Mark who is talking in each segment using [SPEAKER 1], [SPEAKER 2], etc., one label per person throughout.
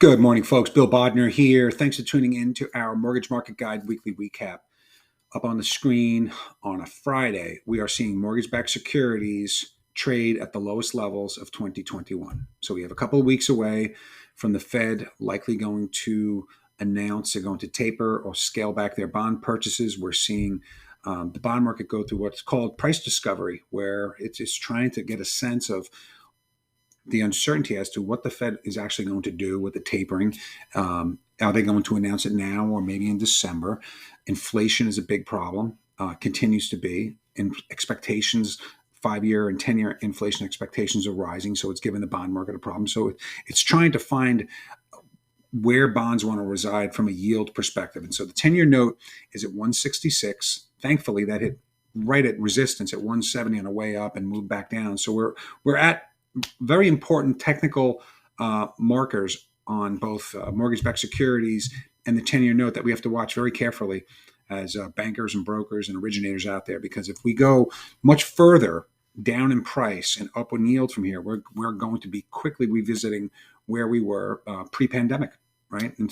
[SPEAKER 1] Good morning, folks. Bill Bodner here. Thanks for tuning in to our Mortgage Market Guide weekly recap. Up on the screen on a Friday, we are seeing mortgage-backed securities trade at the lowest levels of 2021. So we have a couple of weeks away from the Fed likely going to announce they're going to taper or scale back their bond purchases. We're seeing the bond market go through what's called price discovery, where it's trying to get a sense of the uncertainty as to what the Fed is actually going to do with the tapering. Are they going to announce it now or maybe in December? Inflation is a big problem, continues to be. And expectations, 5-year and 10-year inflation expectations are rising, so it's giving the bond market a problem. So it's trying to find where bonds want to reside from a yield perspective. And so the 10-year note is at 166. Thankfully, that hit right at resistance at 170 on the way up and moved back down. So we're at very important technical markers on both mortgage-backed securities and the 10-year note that we have to watch very carefully as bankers and brokers and originators out there, because if we go much further down in price and up in yield from here, we're going to be quickly revisiting where we were pre-pandemic, right? And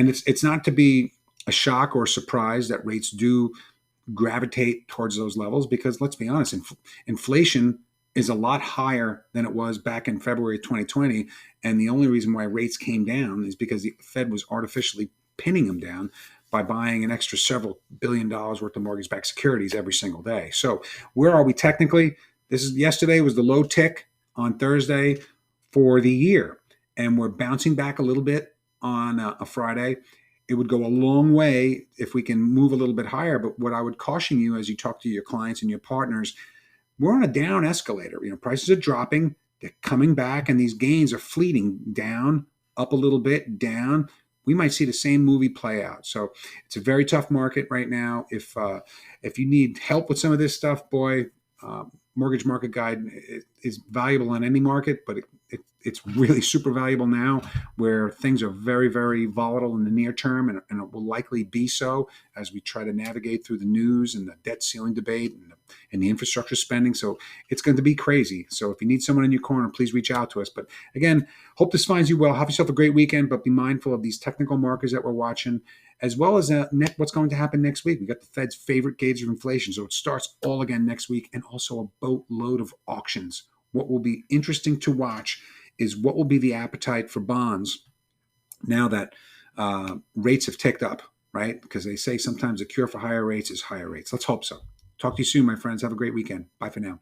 [SPEAKER 1] it's not to be a shock or a surprise that rates do gravitate towards those levels, because let's be honest, inflation is a lot higher than it was back in February of 2020. And the only reason why rates came down is because the Fed was artificially pinning them down by buying an extra several $billion worth of mortgage-backed securities every single day. So where are we technically? Yesterday was the low tick on Thursday for the year. And we're bouncing back a little bit on a Friday. It would go a long way if we can move a little bit higher. But what I would caution you as you talk to your clients and your partners, we're on a down escalator. Prices are dropping, they're coming back, and these gains are fleeting down, up a little bit, down. We might see the same movie play out. So it's a very tough market right now. If you need help with some of this stuff, boy, Mortgage Market Guide is valuable in any market, but it's really super valuable now, where things are very, very volatile in the near term, and it will likely be so as we try to navigate through the news and the debt ceiling debate and the infrastructure spending. So it's going to be crazy. So if you need someone in your corner, please reach out to us. But again, hope this finds you well. Have yourself a great weekend, but be mindful of these technical markers that we're watching, as well as what's going to happen next week. We got the Fed's favorite gauge of inflation. So it starts all again next week, and also a boatload of auctions. What will be interesting to watch is what will be the appetite for bonds now that rates have ticked up, right? Because they say sometimes the cure for higher rates is higher rates. Let's hope so. Talk to you soon, my friends. Have a great weekend. Bye for now.